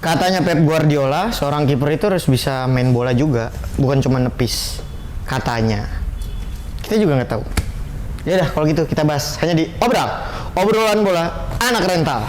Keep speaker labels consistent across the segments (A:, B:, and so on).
A: Katanya Pep Guardiola, seorang kiper itu harus bisa main bola juga, bukan cuma nepis. Katanya. Kita juga nggak tahu. Ya udah, kalau gitu kita bahas hanya di obrolan bola anak rental.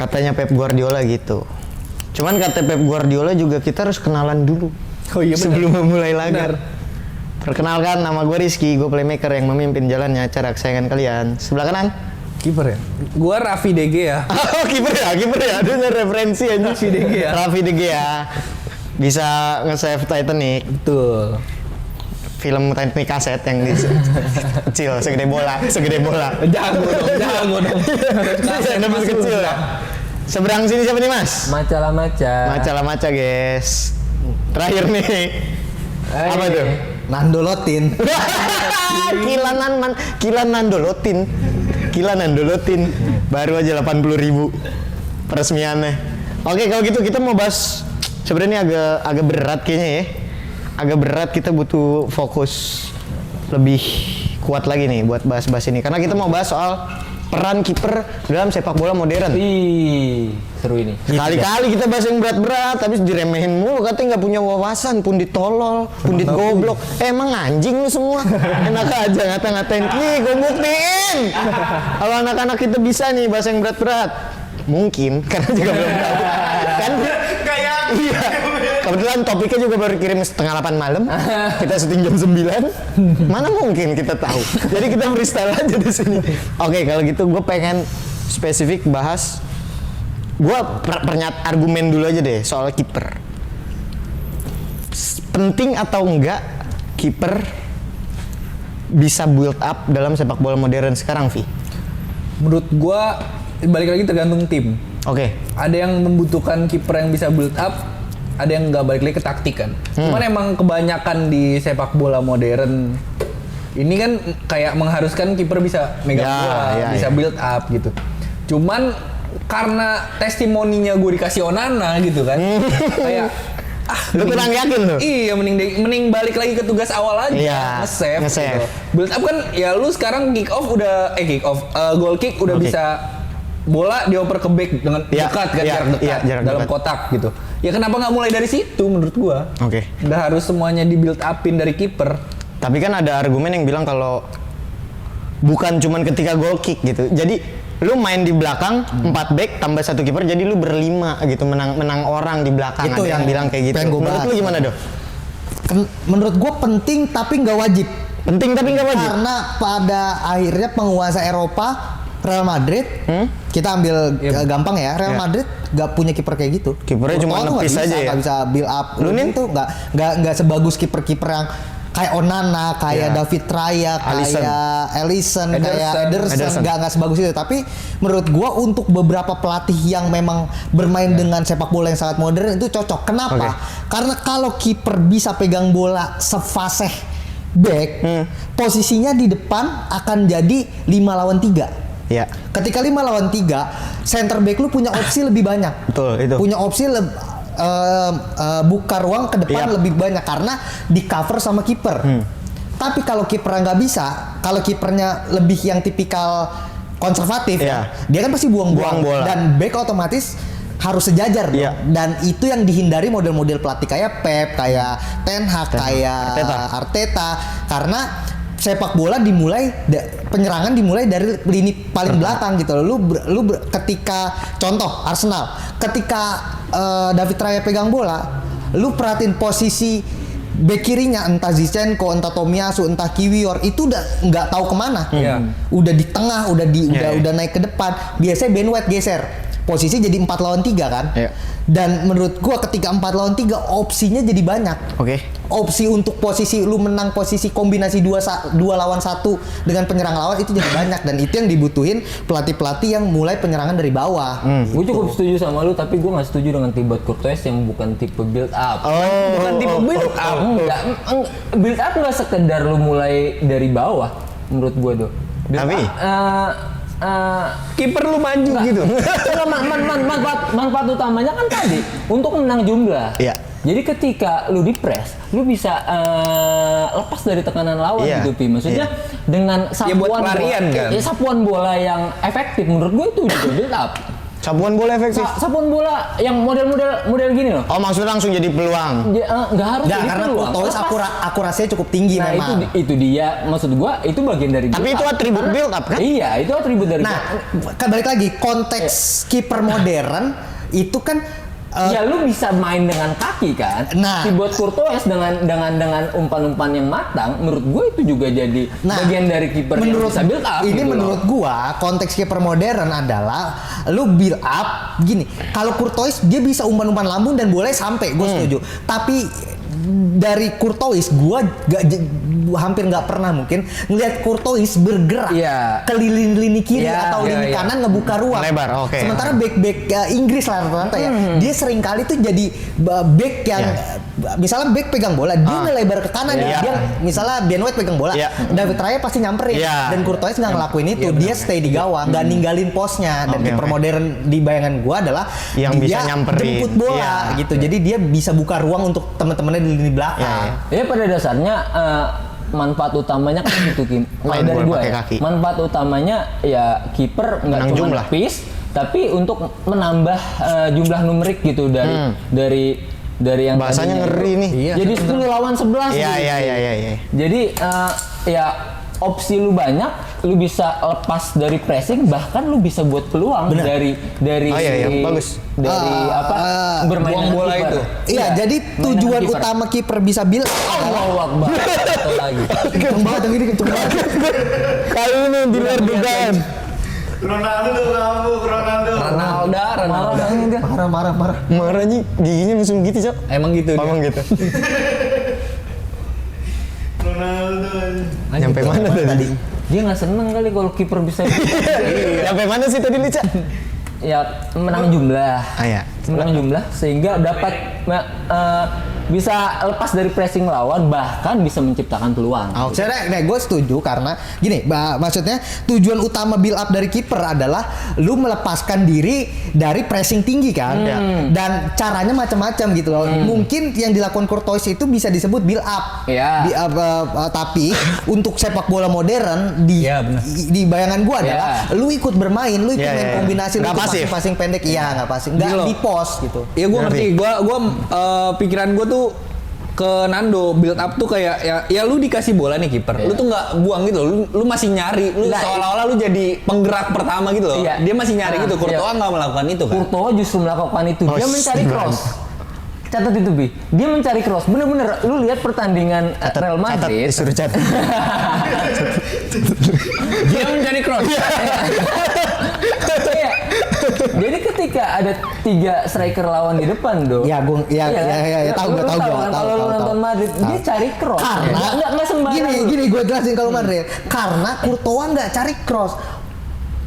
A: Katanya Pep Guardiola gitu. Cuman kata Pep Guardiola juga kita harus kenalan dulu.
B: Oh iya,
A: sebelum memulai laga. Perkenalkan, nama gue Rizky, gue playmaker yang memimpin jalannya acara kesayangan kalian. Sebelah kanan?
B: Kiper ya? Gua Raffi De Gea.
A: Oh kiper ya. Dengar referensi aja.
B: Raffi De Gea.
A: Raffi De Gea. Bisa nge-save Titanic.
B: Betul.
A: Film Titanic kaset yang kecil, segede bola.
B: Jago dong.
A: Yang lebih kecil ya. Seberang sini siapa nih Mas? Maca guys. Terakhir nih. Apa tuh?
C: Nandolotin.
A: Kilan Nandolotin. Baru aja 80.000 peresmiannya. Oke, kalau gitu kita mau bahas sebenarnya agak berat kayaknya ya. Agak berat, kita butuh fokus lebih kuat lagi nih buat bahas-bahas ini. Karena kita mau bahas soal peran kiper dalam sepak bola modern.
B: Ih, seru ini.
A: Kali-kali kita bahas yang berat-berat, tapi diremehin mulu, katanya nggak punya wawasan, pundit tolol, pundit goblok. Emang anjing lu semua. Enak aja ngata-ngatain. Nih, gue buktiin. Kalau anak-anak kita bisa nih bahas yang berat-berat. Mungkin, karena juga belum tahu. Kan? Kayak. Iya. Kebetulan topiknya juga baru kirim 7:30 malam. Kita syuting jam 9. Mana mungkin kita tahu. Jadi kita freestyle aja di sini. Oke, kalau gitu gue pengen spesifik bahas. Gue argumen dulu aja deh soal kiper. Penting atau enggak kiper bisa build up dalam sepak bola modern sekarang, Vi?
B: Menurut gua balik lagi tergantung tim.
A: Oke.
B: Ada yang membutuhkan kiper yang bisa build up, ada yang nggak, balik lagi ke taktik kan. Cuman emang kebanyakan di sepak bola modern ini kan kayak mengharuskan kiper bisa megang bola, bisa build up gitu. Cuman karena testimoninya gue dikasih Onana gitu kan, kayak
A: lu kurang yakin lu?
B: Iya, mending balik lagi ke tugas awal aja, nge-save. Gitu. Build up kan ya lu sekarang goal kick udah bisa bola dioper ke back dengan dekat kan, jarak dekat dalam kotak gitu. Ya kenapa nggak mulai dari situ menurut gua?
A: Oke.
B: Nggak harus semuanya di build upin dari kiper.
A: Tapi kan ada argumen yang bilang kalau bukan cuman ketika goal kick gitu. Jadi lu main di belakang 4 back tambah 1 kiper, jadi lu berlima gitu, menang orang di belakang.
C: Itu
A: ada yang bilang kayak gitu. Menurut lu gimana, Dok?
C: Menurut gue penting tapi nggak wajib.
A: Penting tapi nggak wajib.
C: Karena pada akhirnya penguasa Eropa, Real Madrid, kita ambil gampang ya, Real Madrid nggak punya kiper kayak gitu.
A: Kipernya cuma nepis aja ya.
C: Nggak bisa build up.
A: Lu nih
C: tuh nggak sebagus kiper-kiper yang kayak Onana, kayak David Raya, kayak Alisson, kayak Ederson, nggak sebagus itu. Tapi menurut gua untuk beberapa pelatih yang memang bermain dengan sepak bola yang sangat modern itu cocok. Kenapa? Karena kalau kiper bisa pegang bola sefasih back, posisinya di depan akan jadi 5 lawan 3.
A: Ya.
C: Ketika 5 lawan 3, center back lu punya opsi lebih banyak.
A: Betul, itu.
C: Punya opsi buka ruang ke depan lebih banyak karena di cover sama kiper. Tapi kalau kipernya nggak bisa, kalau kipernya lebih yang tipikal konservatif, dia kan pasti buang-buang bola. Dan back otomatis harus sejajar dong. Dan itu yang dihindari model-model pelatih kayak Pep, kayak Ten Hag, kayak Arteta. Karena sepak bola penyerangan dimulai dari lini paling belakang gitu loh. Lu ketika contoh Arsenal, ketika David Raya pegang bola, lu perhatiin posisi bek kirinya, entah Zinchenko, entah Tomiyasu, entah Kiwior, itu udah nggak tahu kemana. Udah di tengah, udah naik ke depan. Biasanya Ben White geser. posisi jadi 4 lawan 3 kan.
A: Iya.
C: Dan menurut gua ketika 4 lawan 3 opsinya jadi banyak.
A: Oke.
C: Opsi untuk posisi lu menang posisi kombinasi 2 lawan 1 dengan penyerang lawan itu jadi banyak, dan itu yang dibutuhin pelatih-pelatih yang mulai penyerangan dari bawah.
D: Gue cukup setuju sama lu, tapi gue nggak setuju dengan Thibaut Courtois yang bukan tipe build up.
B: Bukan tipe build up.
D: Build up nggak sekedar lu mulai dari bawah, menurut gue tuh. Build
A: Tapi?
B: Kiper lu maju gitu.
D: Manfaat utamanya kan tadi untuk menang jumlah.
A: Iya.
D: Jadi ketika lu di press, lu bisa lepas dari tekanan lawan
A: Iya.
D: gitu, Pi. Maksudnya dengan
B: Ya, buat
D: sapuan
B: pelarian,
D: bola,
B: kan?
D: sapuan bola yang efektif menurut gue itu juga build up.
A: Sapuan bola efektif.
D: Sapuan bola yang model gini loh.
A: Oh, maksudnya langsung jadi peluang.
D: Nggak harus
C: Nggak,
D: jadi
C: karena
D: peluang.
C: Courtois
D: Lepas.
C: akurasinya cukup tinggi
D: Nah
C: memang.
D: itu dia, maksud gua itu bagian dari
A: Tapi
D: build
A: itu
D: up.
A: atribut
D: Karena-
A: build up, kan?
D: Iya, itu atribut dari
C: Nah,
D: build up.
C: kan balik lagi konteks kiper modern itu kan
D: Ya lu bisa main dengan kaki kan.
C: Nah.
D: Thibaut Courtois dengan umpan-umpan yang matang, menurut gue itu juga jadi bagian dari kiper yang bisa build up.
C: Ini
D: gitu loh.
C: menurut gua konteks kiper modern adalah lu build up gini. Kalau Courtois dia bisa umpan-umpan lambung dan boleh sampai, gue setuju. Tapi dari Courtois gua hampir nggak pernah mungkin ngelihat Courtois bergerak
B: Iya.
C: ke lini kiri
B: Iya,
C: atau lini
B: iya.
C: kanan ngebuka ruang.
A: Lebar, oke.
C: Sementara back Inggris lah rata-rata ya, dia sering kali tuh jadi back yang misalnya back pegang bola, dia ngelebar ke kanan,
A: Iya.
C: dia misalnya Ben White pegang bola,
A: Iya.
C: David Raya pasti nyamperin,
A: Iya.
C: dan Courtois nggak ngelakuin itu, dia stay di gawang, nggak ninggalin posnya, dan
A: Oke,
C: kiper
A: oke.
C: modern di bayangan gua adalah
A: Yang
C: dia
A: bisa nyamperin.
C: jemput bola
A: Iya.
C: gitu, jadi dia bisa buka ruang untuk teman-temannya di lini belakang.
A: Iya,
D: Ya pada dasarnya manfaat utamanya kan gitu, Kim. Kalau
A: Main
D: dari
A: bola
D: gua
A: pakai
D: ya,
A: kaki.
D: manfaat utamanya ya kiper nggak
A: Menang
D: cuma
A: jumlah.
D: nepis, tapi untuk menambah jumlah numerik gitu dari yang
A: Bahasanya
D: tadinya
A: ngeri
D: itu.
A: nih.
B: Iya,
D: Jadi 10 lawan 11
A: Iya,
D: gitu.
A: iya.
D: Jadi ya opsi lu banyak, lu bisa lepas dari pressing, bahkan lu bisa buat peluang dari
A: Oh, iya, bagus.
D: dari bermain
B: buang
D: dengan
B: bola
D: kiper.
B: itu.
C: Iya, jadi
D: main
C: tujuan
D: dengan kiper.
C: utama kiper bisa bil
D: Allahu Akbar. Satu lagi.
C: kenceng banget yang ini kenceng banget.
A: Kali ini di luar dugaan.
E: Ronaldo.
C: Marah.
A: Marahnya giginya langsung gitu, Cok.
B: Emang gitu.
A: Emang gitu.
E: Ronaldo.
A: Nyampe mana tadi?
D: Dia nggak seneng kali kalau kiper bisa
A: Nyampe mana sih tadi, Lica?
D: ya menang jumlah.
A: Iya.
D: Menang jumlah sehingga dapat bisa lepas dari pressing lawan, bahkan bisa menciptakan peluang.
C: Sebenarnya gue setuju karena gini, maksudnya tujuan utama build up dari kiper adalah lu melepaskan diri dari pressing tinggi kan, dan caranya macam-macam gitu loh. Mungkin yang dilakukan Courtois itu bisa disebut build up,
D: Iya.
C: tapi untuk sepak bola modern di
B: Iya, benar.
C: di bayangan gue adalah lu ikut bermain, lu ikut
A: Iya,
C: main
A: iya.
C: kombinasi, lu
A: Nggak
C: ikut
A: pasif.
C: passing pendek, iya nggak pasif, nggak
B: Gini loh.
C: di pos gitu.
B: Ya gue ngerti, gue pikiran gue tuh ke Nando build up tuh kayak ya lu dikasih bola nih kiper, lu tuh nggak buang gitu, lu masih nyari, lu
D: Nah,
B: seolah-olah lu jadi penggerak pertama gitu loh.
D: Iya.
B: Dia masih nyari gitu, Courtois
D: Iya.
B: nggak melakukan itu kan.
D: Courtois justru melakukan itu.
A: Oh,
D: Dia mencari
A: nice.
D: cross. Catat itu, Bi. Dia mencari cross. Bener-bener lu lihat pertandingan Real Madrid.
A: Disuruh catat.
B: Dia mencari cross.
D: Iya. Jadi ketika ada 3 striker lawan di depan dong.
C: Ya, tahu
D: Lu
C: gua.
D: kan, kalau lu nonton Madrid, dia cari cross.
C: Karena
D: nggak sembarangan.
C: gini gue jelasin kalau Madrid. Karena Courtois nggak cari cross.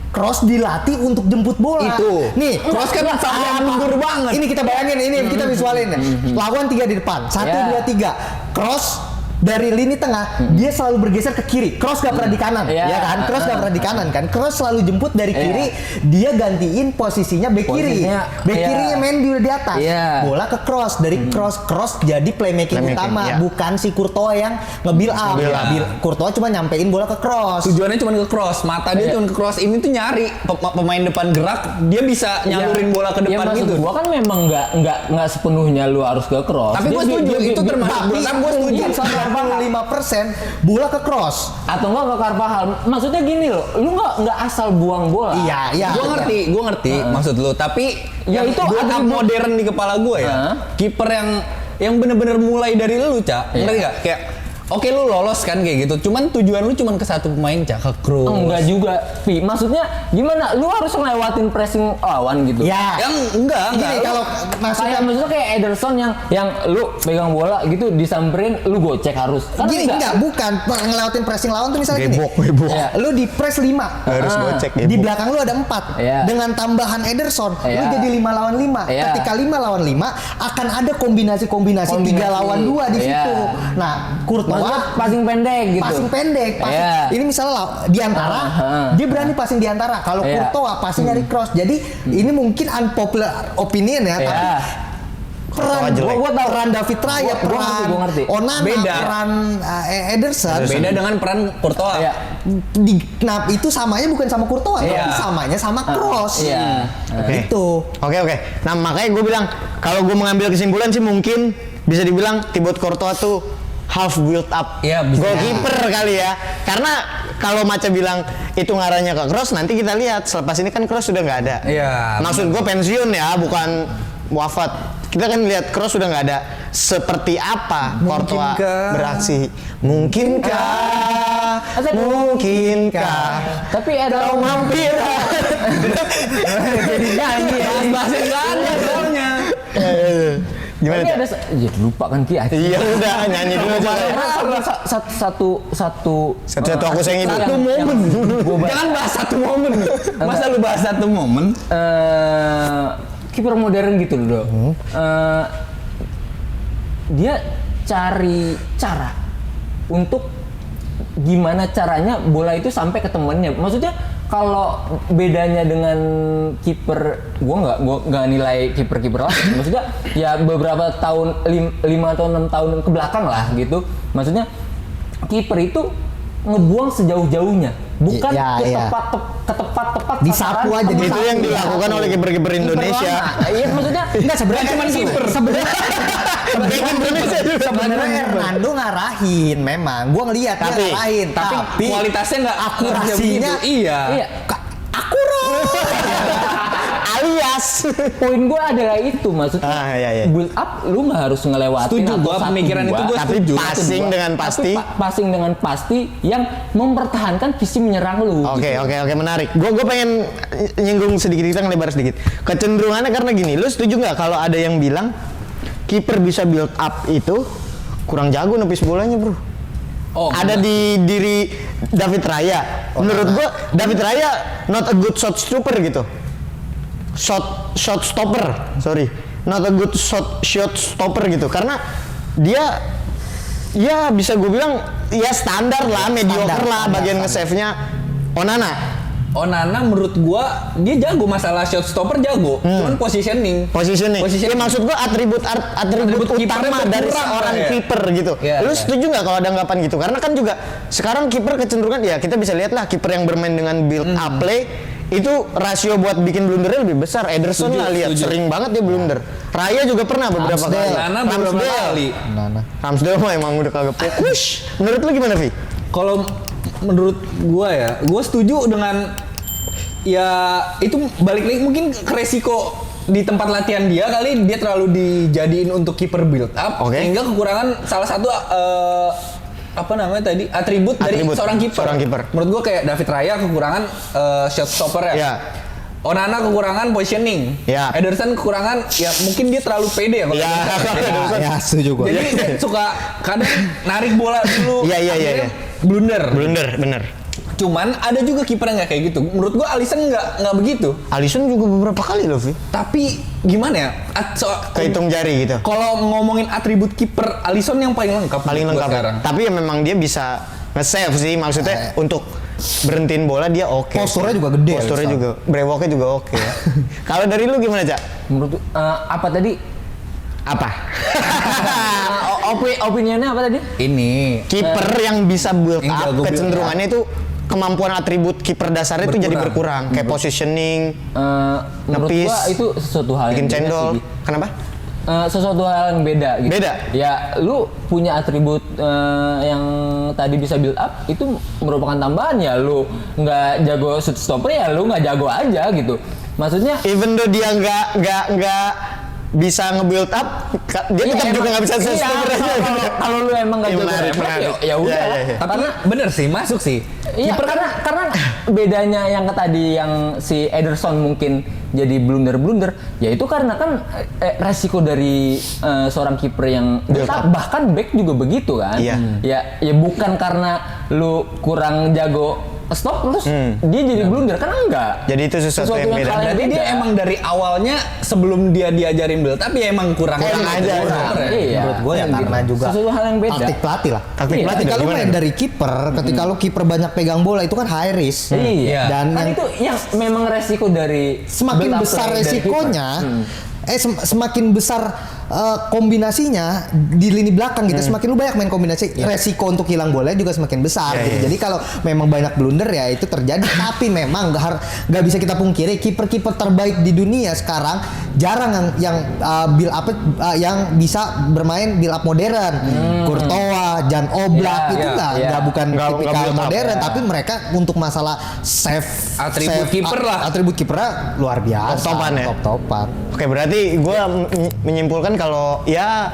C: Cross dilatih untuk jemput bola.
B: Itu.
C: Nih,
B: Cross kan sampai mundur banget.
C: Ini kita bayangin, ini kita visualin ya. Lawan 3 di depan. 1
D: Ya.
C: 2 3. Cross dari lini tengah, dia selalu bergeser ke kiri. Cross gak pernah di kanan,
D: Iya.
C: ya kan? Cross gak pernah di kanan kan? Cross selalu jemput dari kiri, dia gantiin posisinya back kiri.
D: Posisinya,
C: Back
D: iya.
C: kirinya main di atas.
D: Iya.
C: Bola ke cross, dari cross jadi playmaking utama,
A: iya.
C: bukan si Courtois yang nge-build up.
A: Nge-build up.
C: Courtois cuma nyampein bola ke cross.
B: Tujuannya cuma ke cross, mata dia cuma ke cross. Ini tuh nyari pemain depan gerak, dia bisa nyalurin bola ke depan
D: maksud
B: gitu.
D: gua kan memang nggak sepenuhnya lu harus ke cross.
B: Tapi gua setuju, itu termasuk build up, gua setuju.
D: Iya, Carvajal.
C: 95% bola ke cross.
D: Atau enggak ke Carvajal. Maksudnya gini loh, lu nggak asal buang bola.
C: Iya.
B: Gue ngerti maksud lu, tapi
D: Ya,
B: yang
D: itu
B: build up
D: atribut-
B: modern di kepala gue ya, kiper yang bener-bener mulai dari lu, Cak. Ngerti gak? Kayak Oke lu lolos kan kayak gitu, cuman tujuan lu cuman ke satu pemain Cak, ke Kroos.
D: Enggak juga, Pi. Maksudnya gimana? Lu harus ngelewatin pressing lawan gitu.
C: Ya.
B: Yang enggak.
C: Gini kalau
D: Maksudnya kayak Ederson yang lu pegang bola gitu disamperin, lu gocek harus. Kan
C: gini enggak, bukan ngelewatin pressing lawan tuh misalnya gini.
A: Gebok.
C: Ya, lu di press 5.
A: Harus gocek
C: Di
A: gebok.
C: belakang lu ada 4.
D: Iya.
C: Dengan tambahan Ederson, lu
D: Iya.
C: jadi 5 lawan 5.
D: Iya.
C: Ketika 5 lawan 5 akan ada kombinasi 3 lawan 2 di
D: Iya.
C: situ. Nah,
D: Maksudnya
C: Courtois
D: passing pendek gitu.
C: passing pendek,
D: Iya.
C: ini misalnya di antara, dia berani passing di antara. Kalau
D: Iya.
C: Courtois passing dari cross. Jadi ini mungkin unpopular opinion ya,
D: Iya.
C: tapi peran
A: jelek.
C: gua tahu peran David Raya, peran
D: gua ngerti.
C: Onana,
B: Beda.
C: peran Ederson.
B: Beda dengan peran Courtois.
D: Iya.
C: Nah itu samanya bukan sama Courtois,
B: Iya.
C: tapi samanya sama Kroos.
D: Iya.
C: Gitu.
A: Oke. Nah makanya gue bilang kalau gue mengambil kesimpulan sih mungkin bisa dibilang Thibaut Courtois tuh half build up.
B: Iya, bisa.
A: Goalkeeper kali ya. Karena kalau Maca bilang itu ngarahnya ke Kroos, nanti kita lihat selepas ini kan Kroos sudah nggak ada.
B: Iya.
A: Maksud gue pensiun ya, bukan wafat. Kita kan lihat Kroos sudah nggak ada. Seperti apa Courtois
B: Mungkinkah?
A: beraksi? Mungkinkah?
D: Tapi ada
A: Kau mampir.
D: jadi nyanyi ya.
B: Bahasa Belanda soalnya.
A: Gimana?
D: Tapi
A: Cak?
D: ada ya, lupa kan Ki.
A: Iya udah nyanyi dulu aja.
D: Satu
A: Satu-satu aku sayang hidup.
B: Satu momen. Jangan bahas satu momen. Masa lu bahas satu momen?
D: Kiper modern gitu loh. Dia cari cara untuk gimana caranya bola itu sampai ke temennya. Maksudnya kalau bedanya dengan kiper, gua nggak nilai kiper lain. Maksudnya ya beberapa tahun 5 atau 6 tahun ke belakang lah gitu. Maksudnya kiper itu ngebuang sejauh-jauhnya, bukan
C: Ya,
D: ke
C: ya.
D: tepat
C: Disapu aja,
D: temen
A: Itu yang
D: sapu.
A: dilakukan oleh kiper-kiper Indonesia.
D: lama. Iya maksudnya
C: Enggak sebenarnya
B: Bukan cuman kiper.
A: Kiper Indonesia juga.
C: Sebenarnya Hernando ngarahin memang. Gua ngelihat dia
A: Tapi-
C: ngarahin,
B: Tapi kualitasnya nggak
C: akurasinya
B: begitu. Iya.
D: iya.
A: Alias.
D: Poin gue adalah itu maksudnya
A: Iya.
D: build up lu nggak harus ngelewatin
B: Setuju,
D: atau
B: gua
D: satu,
B: pemikiran
D: dua,
B: itu gua
A: Tapi
B: setuju.
A: passing dengan pasti.
D: Tapi passing dengan pasti yang mempertahankan visi menyerang lu.
A: Oke,
D: gitu.
A: menarik. Gue pengen nyinggung sedikit, kita ngelebar sedikit. Kecenderungannya karena gini, lu setuju nggak kalau ada yang bilang kiper bisa build up itu kurang jago nepis bolanya, bro?
B: Oh,
A: Ada di diri David Raya. Menurut gua David Raya not a good shot stopper gitu. Shot stopper, sorry. Not a good shot stopper gitu. Karena dia ya bisa gue bilang ya standar lah, mediocre lah bagian nge-save-nya Onana.
B: Onana menurut gua dia jago masalah shot stopper jago, cuman positioning.
A: Positioning. Ya maksud gua atribut
B: Atribut kipernya
A: utama dari
B: berkurang,
A: seorang
B: ya.
A: kiper gitu.
B: Ya,
A: Lu
B: ya.
A: setuju nggak kalau ada anggapan gitu? Karena kan juga sekarang kiper kecenderungan ya kita bisa lihat lah kiper yang bermain dengan build up play itu rasio buat bikin blundernya lebih besar. Ederson
B: Setuju,
A: lah lihat
B: setuju.
A: sering banget dia blunder. Raya juga pernah beberapa kali.
B: Onana beberapa kali.
A: Ramsdale mah emang udah kagak push. Menurut lu gimana, Vi?
B: Kalau menurut gua ya, gua setuju dengan ya itu balik lagi mungkin ke resiko di tempat latihan dia kali dia terlalu dijadiin untuk kiper build up
A: Oke.
B: sehingga kekurangan salah satu apa namanya tadi atribut dari
A: Atribut
B: seorang kiper. Menurut gua kayak David Raya kekurangan shot stopper ya.
A: Ya.
B: Onana kekurangan positioning.
A: Ya.
B: Ederson kekurangan ya mungkin dia terlalu pede ya kalau
A: Ya,
B: Ederson.
C: Ya, setuju gua.
B: Jadi dia suka kadang narik bola dulu.
A: Iya,
B: akhirnya
A: iya.
B: Blunder.
A: Blunder, bener.
B: Cuman ada juga kiper yang nggak kayak gitu. Menurut gua Alisson nggak begitu.
A: Alisson juga beberapa kali loh, Vi.
B: Tapi gimana ya?
A: Kehitung jari gitu.
B: Kalau ngomongin atribut kiper, Alisson yang paling lengkap.
A: Paling
B: menurut gua
A: lengkap
B: sekarang.
A: Tapi ya memang dia bisa nge-save sih, maksudnya untuk berhentiin bola dia oke.
C: Posturnya juga gede,
A: Posturnya
C: Alisson.
A: juga, brewoknya juga oke ya. Kalau dari lu gimana, Cak?
D: Menurut apa tadi?
A: Apa?
D: Opinionnya apa tadi?
B: Ini
A: Kiper yang bisa build
B: yang
A: up,
B: jago build
A: kecenderungannya itu kemampuan atribut kiper dasarnya itu jadi berkurang. Kayak positioning,
D: Menurut
A: Nepis,
D: gua itu sesuatu hal
A: bikin
D: yang beda
A: cendol.
D: sih, Gi.
A: Kenapa?
D: Sesuatu hal yang beda gitu.
A: Beda?
D: Ya, lu punya atribut yang tadi bisa build up itu merupakan tambahan ya. Lu nggak jago shoot stopper ya lu nggak jago aja gitu. Maksudnya
A: Even though dia bisa nge-build up, dia tetap juga nggak bisa stopper aja.
D: Kalau lu emang nggak
A: Iya,
D: jago
A: menarik,
D: refleks,
A: menarik.
D: ya udah.
A: Iya, iya, iya.
B: Tapi bener sih, masuk sih.
D: Iya, karena bedanya yang tadi yang si Ederson mungkin jadi blunder-blunder, ya itu karena kan resiko dari seorang kiper yang tetap, bahkan back juga begitu kan.
A: Iya.
D: Ya bukan karena lu kurang jago stop terus dia jadi blunder, kan enggak.
A: Jadi itu sesuatu yang beda.
D: hal yang
B: Berarti dia
D: beda.
B: emang dari awalnya sebelum dia diajarin build up ya emang kurang
A: Kurang aja.
D: Iya.
C: Menurut gue ya karena juga
D: sesuatu hal yang beda.
C: taktik pelatih lah.
A: Taktik
D: Iya.
A: pelatih
C: Ketika lu
A: gimana
C: main
A: dong?
C: dari kiper, ketika lu kiper banyak pegang bola itu kan high risk.
D: Iya.
C: Dan
D: Kan
C: yang
D: itu yang memang resiko dari
C: semakin
D: build up
C: besar
D: dari
C: resikonya,
D: kiper.
C: semakin besar kombinasinya di lini belakang gitu. Semakin lu banyak main kombinasi, resiko untuk hilang bola juga semakin besar.
A: Iya,
C: gitu.
A: iya.
C: Jadi kalau memang banyak blunder ya itu terjadi. Tapi memang nggak bisa kita pungkiri kiper-kiper terbaik di dunia sekarang jarang yang build up yang bisa bermain build up modern. Courtois, Jan Oblak
D: Iya,
C: itu
D: iya,
C: nggak bukan
A: Nggak
C: tipikal
A: build up,
C: modern,
D: ya.
C: tapi mereka untuk masalah save
B: Atribut kiper lah.
C: Atribut kipernya luar biasa.
A: Top-topan ya?
C: Top-topan.
A: Oke, berarti gue menyimpulkan kalau ya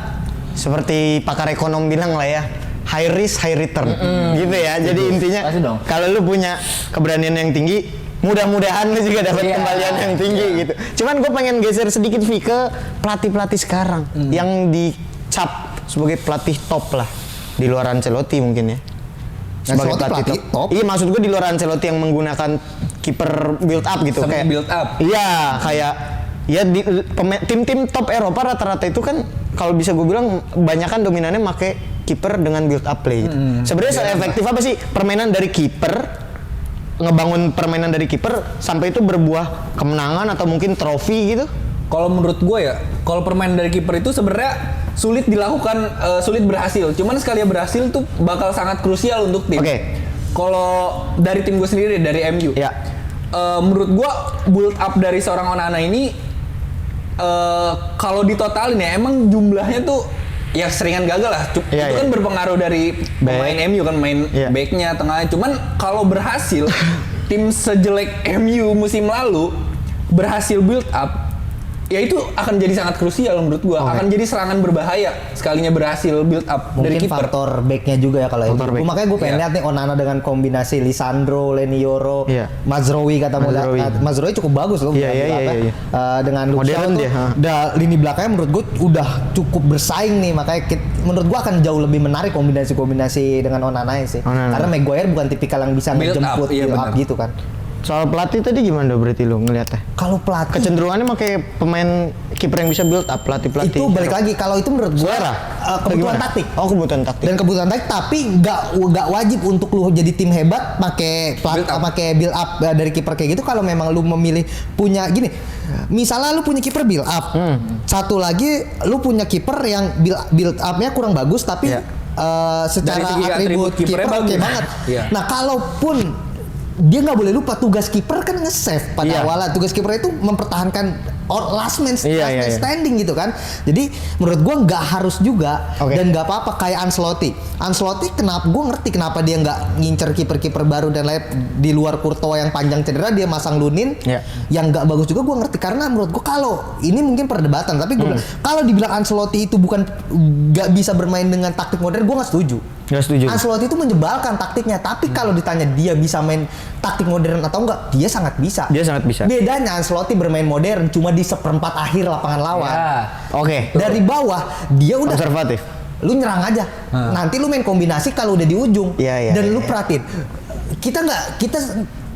A: seperti pakar ekonom bilang lah ya, high risk high return gitu ya. Jadi intinya
D: Pasti dong.
A: kalau lu punya keberanian yang tinggi, mudah-mudahan lu juga dapat
D: Iya.
A: kembalian yang tinggi gitu. Cuman gue pengen geser sedikit Vi ke pelatih-pelatih sekarang yang dicap sebagai pelatih top lah di luar Ancelotti mungkin ya.
C: Ancelotti pelatih top.
A: Iya, maksud gue di luar Ancelotti yang menggunakan kiper build up gitu
B: Sampai
A: kayak
B: build up.
A: Iya, kayak ya di tim-tim top Eropa rata-rata itu kan kalau bisa gue bilang kebanyakan dominannya make kiper dengan build up play gitu. Sebenarnya se-efektif apa sih permainan dari kiper, ngebangun permainan dari kiper sampai itu berbuah kemenangan atau mungkin trofi gitu?
B: Kalau menurut gue ya, kalau permainan dari kiper itu sebenarnya sulit dilakukan, sulit berhasil. Cuman sekali berhasil tuh bakal sangat krusial untuk tim.
A: Oke.
B: Kalau dari tim gue sendiri, dari MU,
A: Ya.
B: menurut gue build up dari seorang Onana ini, kalau ditotalin ya emang jumlahnya tuh ya seringan gagal lah.
A: Iya,
B: Itu
A: iya.
B: kan berpengaruh dari pemain MU kan, main
A: Iya.
B: backnya, tengahnya. Cuman kalau berhasil, tim sejelek MU musim lalu berhasil build up, ya itu akan jadi sangat krusial menurut gua. Akan jadi serangan berbahaya sekalinya berhasil build up dari
C: Mungkin
B: kiper.
C: faktor backnya juga ya kalau
A: Faktor
C: itu.
A: back.
C: Makanya gue pengen
B: Iya.
C: lihat nih Onana dengan kombinasi Lisandro, Lenioro,
A: Iya.
C: Mazraoui kata
A: Mazraoui.
C: Mazraoui cukup bagus loh.
A: Iya, iya, iya, iya.
C: Dengan Luke
A: Modern
C: Shaw tuh,
A: dia, ha.
C: udah lini belakangnya menurut gue udah cukup bersaing nih. Makanya menurut gue akan jauh lebih menarik kombinasi dengan Onana sih.
A: Onana.
C: Karena Maguire bukan tipikal yang bisa
B: Build up,
C: ngejemput
B: iya
C: build up
B: benar.
C: gitu kan.
A: Soal pelatih tadi gimana berarti lu ngeliatnya?
C: Kalau pelatih
A: Kecenderungannya pakai pemain kiper yang bisa build up, pelatih-pelatih.
C: itu balik lagi kalau itu menurut gue
A: Selera?
C: kebutuhan
A: Gimana?
C: taktik.
A: Oh, kebutuhan taktik.
C: Dan kebutuhan taktik, tapi nggak wajib untuk lu jadi tim hebat pakai build up dari kiper kayak gitu. Kalau memang lu memilih punya gini, misalnya lu punya kiper build up, satu lagi lu punya kiper yang build upnya kurang bagus tapi
A: Iya.
C: secara
B: Dari segi
C: atribut
B: atribut kipernya
C: kiper oke
B: bagus.
C: banget.
B: Iya.
C: Nah kalaupun dia nggak boleh lupa tugas kiper kan nge-save pada
A: Iya.
C: awalnya. Tugas kiper itu mempertahankan last man
A: Iya.
C: standing gitu kan. Jadi menurut gua nggak harus juga
A: Oke.
C: dan nggak apa-apa kayak Ancelotti. Ancelotti kenapa gua ngerti kenapa dia nggak ngincer kiper-kiper baru dan lain di luar Courtois yang panjang cedera dia masang Lunin
A: Iya.
C: yang nggak bagus juga gua ngerti karena menurut gua kalau ini mungkin perdebatan tapi gua bilang, kalau dibilang Ancelotti itu bukan nggak bisa bermain dengan taktik modern gua nggak setuju.
A: Nggak setuju.
C: Ancelotti itu menjebalkan taktiknya, tapi kalau ditanya dia bisa main taktik modern atau enggak, dia sangat bisa.
A: Dia sangat bisa.
C: Bedanya Ancelotti bermain modern cuma di seperempat akhir lapangan lawan.
D: Ya.
A: Oke.
C: Dari bawah dia udah
A: Konservatif.
C: lu nyerang aja. Nanti lu main kombinasi kalau udah di ujung.
A: Iya, iya,
C: Dan
A: iya,
C: lu
A: iya.
C: perhatiin.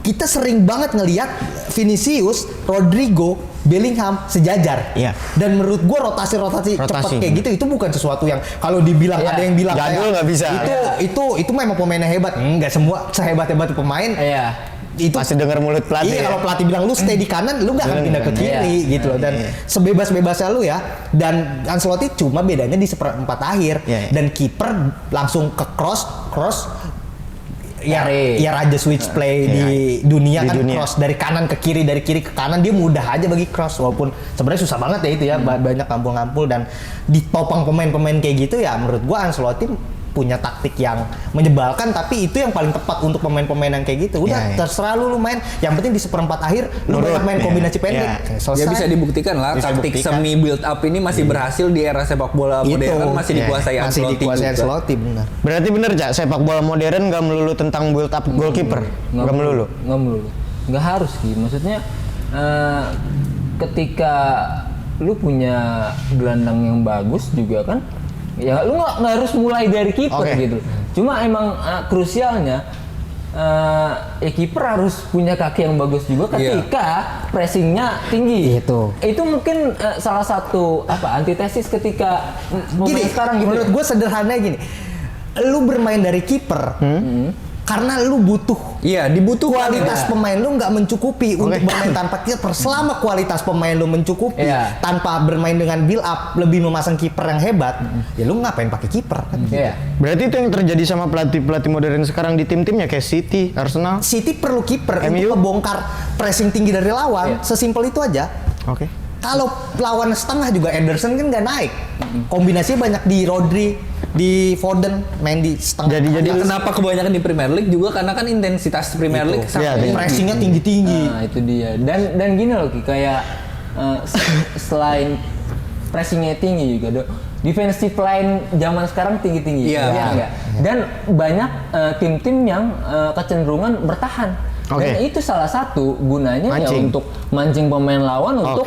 C: Kita sering banget ngelihat Vinicius, Rodrigo, Bellingham sejajar.
A: Iya.
C: Dan menurut gua rotasi cepat
A: Rotasi.
C: kayak gitu itu bukan sesuatu yang kalau dibilang
D: Iya.
C: ada yang bilang
A: Jadul
C: kayak,
A: nggak bisa.
C: Itu memang pemainnya hebat. Enggak semua sehebat-hebat pemain.
D: Iya.
C: Itu
A: Masih dengar mulut pelatih.
C: Iya,
A: ya?
C: kalau pelatih bilang lu stay di kanan, lu nggak akan pindah ke kiri
D: Iya.
C: gitu loh. Dan sebebas-bebasnya lu ya. Dan Ancelotti cuma bedanya di seperempat akhir.
A: Iya, iya.
C: Dan kiper langsung ke cross. Ya,
D: Tarik.
C: ya raja switch play di dunia
A: Di
C: kan
A: dunia.
C: cross dari kanan ke kiri, dari kiri ke kanan dia mudah aja bagi cross walaupun sebenarnya susah banget ya itu ya banyak ngampul-ngampul dan ditopang pemain-pemain kayak gitu ya menurut gua Ancelotti punya taktik yang menyebalkan, tapi itu yang paling tepat untuk pemain-pemain yang kayak gitu. Udah terserah lu main, yang penting di seperempat akhir lu banyak main kombinasi pendek. Selesai.
B: Ya bisa dibuktikan lah, taktik semi build up ini masih berhasil di era sepak bola modern, masih dikuasai
C: Ancelotti benar.
A: Berarti bener Cak, sepak bola modern nggak melulu tentang build up goalkeeper. Nggak melulu.
D: Nggak harus Ki. Maksudnya ketika lu punya gelandang yang bagus juga kan, ya lu nggak harus mulai dari kiper gitu. Cuma emang krusialnya ya kiper harus punya kaki yang bagus juga ketika pressingnya tinggi. Itu mungkin salah satu antitesis ketika pemain sekarang gitu.
C: Menurut gue sederhananya gini, lu bermain dari kiper karena lu butuh.
B: Iya, dibutuhkan.
C: Kualitas pemain lu nggak mencukupi untuk bermain tanpa kiper. Selama kualitas pemain lu mencukupi tanpa bermain dengan build up, lebih memasang kiper yang hebat, ya lu ngapain pakai kiper?
A: Berarti itu yang terjadi sama pelatih modern sekarang di tim-timnya kayak City, Arsenal.
C: City perlu kiper untuk ngebongkar pressing tinggi dari lawan. Sesimpel itu aja. Kalau lawan setengah juga Ederson kan nggak naik. Kombinasinya banyak di Rodri, di Foden, main di setengah.
B: Jadi kenapa kebanyakan di Premier League juga karena kan intensitas Premier League
C: pressingnya tinggi-tinggi.
D: Nah itu dia. Dan gini loh Ki, kayak selain pressingnya tinggi juga defensive line zaman sekarang tinggi-tinggi. Dan banyak tim-tim yang kecenderungan bertahan. Dan itu salah satu gunanya ya untuk mancing pemain lawan untuk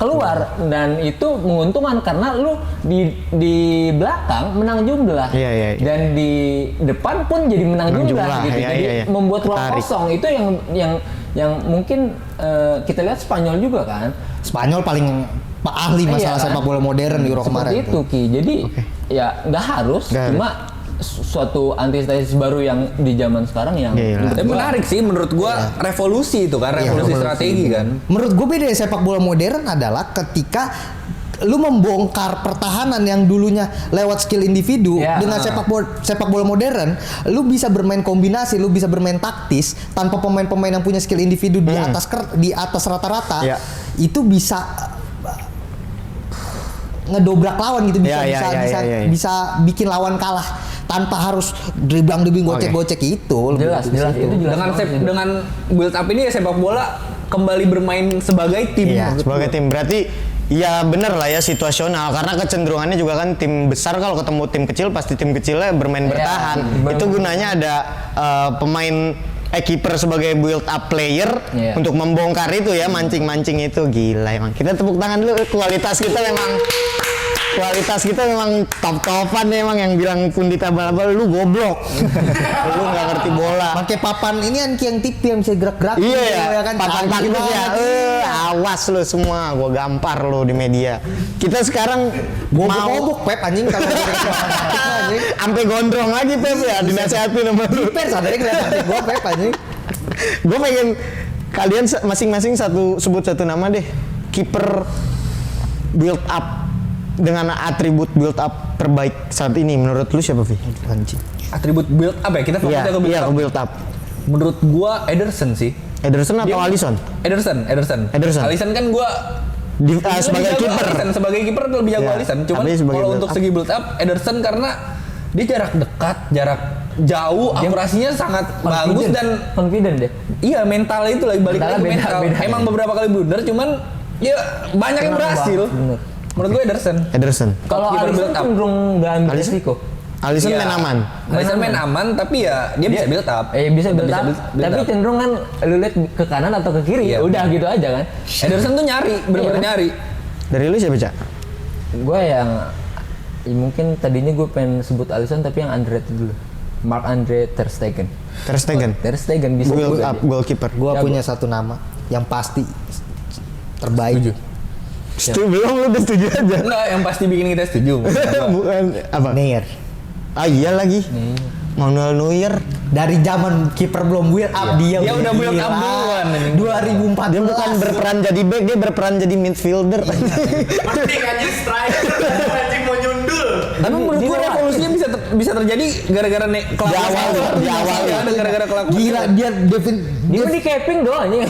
D: keluar dan itu menguntungkan karena lu di belakang menang jumlah dan di depan pun jadi menang jumlah gitu. Jadi membuat ruang kosong itu yang mungkin kita lihat Spanyol juga kan.
C: Spanyol paling ahli masalah sepak bola modern di Euro kemarin.
D: Seperti itu Ki. Jadi ya nggak harus, cuma suatu antitesis baru yang di zaman sekarang yang
B: tapi menarik sih menurut gua, revolusi itu kan, revolusi strategi kan.
C: Menurut gua beda sepak bola modern adalah ketika lu membongkar pertahanan yang dulunya lewat skill individu dengan sepak bola modern, lu bisa bermain kombinasi, lu bisa bermain taktis tanpa pemain-pemain yang punya skill individu di atas rata-rata. Itu bisa ngedobrak lawan gitu, bisa bikin lawan kalah tanpa harus dribbling gocek-gocek itu.
D: Jelas itu jelas.
B: Dengan build up ini ya sepak bola kembali bermain sebagai tim.
A: Sebagai tim. Berarti ya bener lah ya, situasional, karena kecenderungannya juga kan tim besar kalau ketemu tim kecil pasti tim kecilnya bermain bertahan. Itu gunanya ada pemain kiper sebagai build up player untuk membongkar itu ya, mancing-mancing itu. Gila emang. Kita tepuk tangan dulu, kualitas kita memang top-topan emang. Yang bilang Pundit abal-abal lu goblok. Lu nggak ngerti bola.
C: Pakai papan ini yang tipi yang bisa gerak-gerak.
A: Kan papan ya. Awas lu semua, gua gampar lu di media. Kita sekarang
C: gobok Pep anjing kalau anjing.
A: Sampai gondrong lagi Pep ya, dinasihatin sama lu.
C: Pep sadar kelihatan gua Pep anjing.
A: Gua pengen kalian masing-masing sebut satu nama deh. Kiper build up dengan atribut build up terbaik saat ini menurut lu siapa, Vi?
C: Anjing.
B: Atribut build up ya, kita fokusnya ke build up.
A: Build up.
B: Menurut gua Ederson sih.
A: Ederson atau Alisson?
B: Ederson. Alisson kan gua
A: sebagai kiper.
B: Sebagai kiper lebih jago Alisson. Cuman kalau untuk segi build up Ederson karena dia jarak dekat, jarak jauh, akurasinya sangat bagus dan
D: confident deh.
B: Iya, mental itu lagi balik lagi mental. Emang beberapa kali blunder, cuman ya banyak yang berhasil. Menurut gue Ederson.
D: Kalau Alisson cenderung nggak ambil risiko.
A: Alisson main aman.
B: Alisson main aman, tapi ya dia bisa build up.
D: Bisa build up. Tapi cenderung kan lu lihat ke kanan atau ke kiri, udah gitu aja kan.
B: Ederson tuh nyari, bener-bener nyari.
A: Dari lu siapa, Cak?
D: Gue yang mungkin tadinya gue pengen sebut Alisson tapi yang underrated dulu. Marc-Andre Ter Stegen. Ter Stegen bisa
A: build up goalkeeper.
C: Gue punya satu nama yang pasti terbaik.
A: Setuju belum, lu udah setuju aja.
B: Enggak, yang pasti bikin kita setuju.
A: Bukan apa?
C: Neuer.
A: Iya lagi. Manuel Neuer.
C: Dari zaman kiper belum build up dia
B: udah build up duluan.
C: 2014.
A: Dia bukan berperan jadi back, dia berperan jadi midfielder.
E: Mending anjing striker, anjing mau nyundul.
B: Tapi menurut gue revolusinya bisa terjadi gara-gara kelakuan.
A: Di awal.
B: Gara-gara kelakuan.
C: Gila dia
D: dia di capping doang anjing.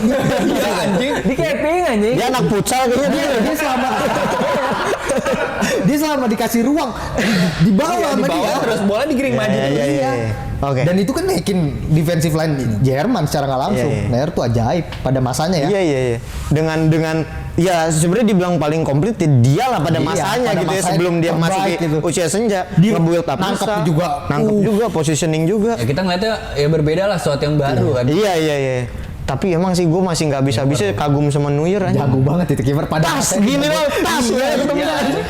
B: Iya anjing.
D: Di capping anjing.
A: Dia anak futsal kayaknya
C: dia selama Dia selama dikasih ruang di bawah
B: Iya,
C: sama
B: di bawah
C: dia.
B: terus bola digiring maju terus.
A: Iya. Oke.
C: Dan itu kan naikin defensive line Jerman secara nggak langsung.
A: Iya, iya.
C: Neuer tuh ajaib pada masanya ya.
A: Iya. Dengan ya sebenarnya dibilang paling komplit dia lah pada
C: Iya,
A: masanya
C: pada
A: gitu ya
C: masanya
A: sebelum dia
C: terbaik
A: masuk
C: gitu.
A: usia senja.
C: Dia
A: nge-build up
C: nangkep
A: bisa,
C: juga.
A: nangkep juga, positioning juga.
B: Ya kita ngeliatnya ya berbeda lah, sesuatu yang baru kan.
A: Iya. Tapi emang sih gue masih nggak bisa kagum sama Neuer aja.
C: Jago banget itu kiper pada
A: Tas
C: masanya.
A: gini loh, tas
C: Iya,
A: ya ketemu
B: iya.
A: anjing.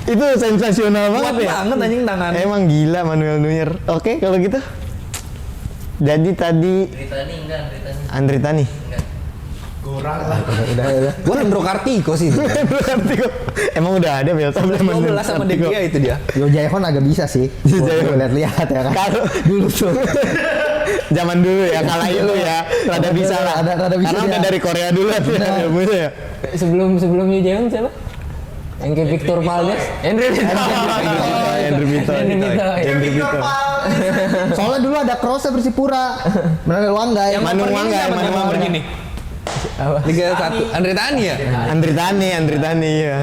A: Itu sensasional
B: Kuat
A: banget ya.
B: banget anjing tangan.
A: Emang gila Manuel Neuer. Oke, kalau gitu. Jadi tadi Andri Tani.
E: Kurang lah.
C: Udah.
B: Gua Andro Kartiko sih.
A: Emang udah ada build up
B: 12 sama De Gea itu dia.
C: Yo Jaehon agak bisa sih.
A: Jaehon.
C: Gue lihat ya kan.
A: Kalau
C: Dulu tuh.
A: zaman dulu ya, kalahin lu ya. Rada bisa lah.
C: Rada bisa
A: Karena
C: dia.
A: udah dari Korea dulu tuh ya.
C: Benar.
A: ilmunya ya.
D: Sebelum Yu Jae-hoon siapa? Yang kayak Victor Valdes, Henry Vito.
A: Henry Vito.
D: Henry Vito.
C: Soalnya dulu ada cross Persipura. Menang Wanggai.
B: Yang
A: Manu
B: pergi
A: Wanggai,
B: siapa
A: Manu
B: yang
A: Wanggai.
B: pergi nih? Liga 1. Andre Tani ya?
A: Andri Tani ya.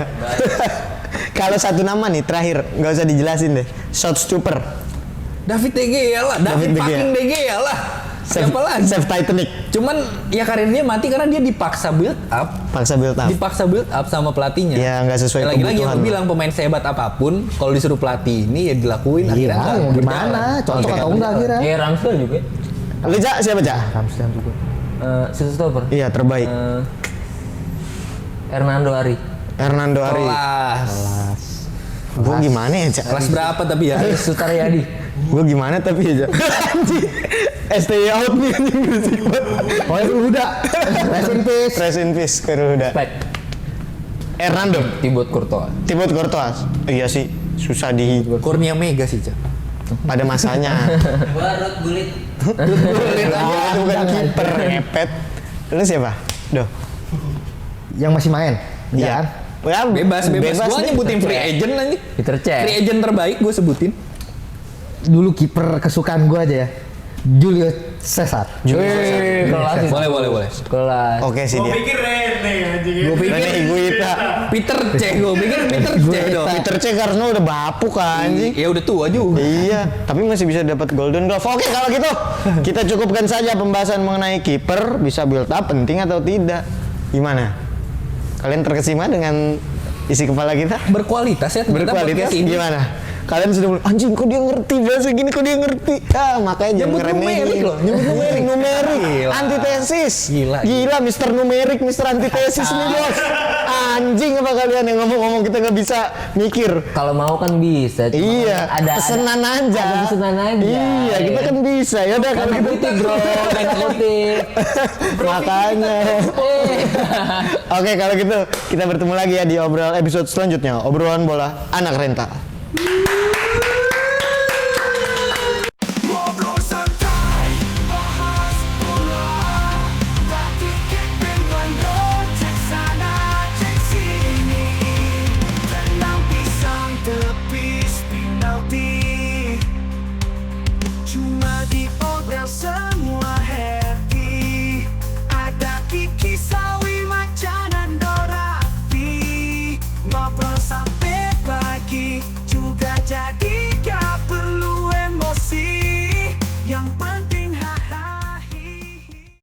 A: Kalau satu nama nih terakhir, nggak usah dijelasin deh. Shot stopper.
B: David De Gea lah, David
A: De Gea.
B: fucking De Gea lah. Siapa lagi?
A: Save Titanic.
B: Cuman ya karir dia mati karena dia dipaksa build up,
A: Paksa build up.
B: sama pelatihnya.
A: Ya, nggak sesuai
B: Lagi-lagi
A: kebutuhan.
B: yang bilang pemain sehebat apapun, kalau disuruh pelatih ini ya dilakuin.
C: Iya,
B: akhirnya nggak
C: mau
B: berjalan.
C: gimana? Cocok atau enggak kira?
D: Kayak Ramsdale juga.
A: Lu Cak, siapa Cak?
C: Ramsdale juga.
D: Stopper.
A: Iya, terbaik.
D: Hernando Ari.
A: Hernando Ari.
B: Kelas.
A: Gue gimana ya, Cak?
B: Kelas berapa tapi ya?
D: Sutaryadi.
A: Gue gimana tapi ya, Cak? Anjing. STI out nih anjing berisik banget.
C: Oh itu udah. Rest in peace.
A: Rest in peace, udah.
D: Spek.
A: Hernando.
D: Thibaut Courtois.
A: Thibaut Courtois. Iya sih, susah di
B: Kurnia Mega sih, Cak.
A: pada masanya.
E: Barut gulit.
A: Ah, itu bukan kiper, ngepet. Lu siapa? Doh.
C: Yang masih main. Iya kan?
A: Ya,
B: Bebas. Gua
A: deh.
B: nyebutin free agent nanti.
D: Peter Cech.
B: Free agent terbaik gue sebutin.
C: Dulu kiper kesukaan gue aja ya. Julio Cesar.
D: Wih, kelas itu.
B: Boleh.
D: Kelas.
A: Oke sih
E: Gua
A: dia.
E: pikir Rene anjing.
B: Gue pikir
A: Rene Higuita.
B: Peter Cech, gue pikir Peter Cech dong.
A: Peter Cech karena udah bapuk anjing.
B: Ya udah tua juga.
A: Iya, tapi masih bisa dapat Golden Glove. Oke, kalau gitu kita cukupkan saja pembahasan mengenai kiper bisa build up penting atau tidak. Gimana? Kalian terkesima dengan isi kepala kita?
B: Berkualitas ya ternyata
A: Berkualitas
B: podcast ini.
A: gimana? Kalian sudah mulai, anjing kok dia ngerti bahasa gini, kok dia ngerti. Ah, makanya jangan
B: Nyebut
A: ngeremehin.
B: numerik loh, nyebut numerik.
A: Numerik,
B: Gila.
A: antitesis.
B: Gila.
A: Gila, Mr. Numerik, Mr. Antitesis nih, Bos. Anjing apa kalian yang ngomong-ngomong kita nggak bisa mikir.
D: Kalau mau kan bisa. cuma
A: Iya,
D: ada
A: pesenan aja.
D: Ada pesenan aja.
A: Iya, kita kan bisa. Ya udah kalau
D: Kan
A: gitu.
D: kutip bro, kan kutip.
A: Makanya. Oke, kalau gitu kita bertemu lagi ya di episode selanjutnya. Obrolan bola anak rental.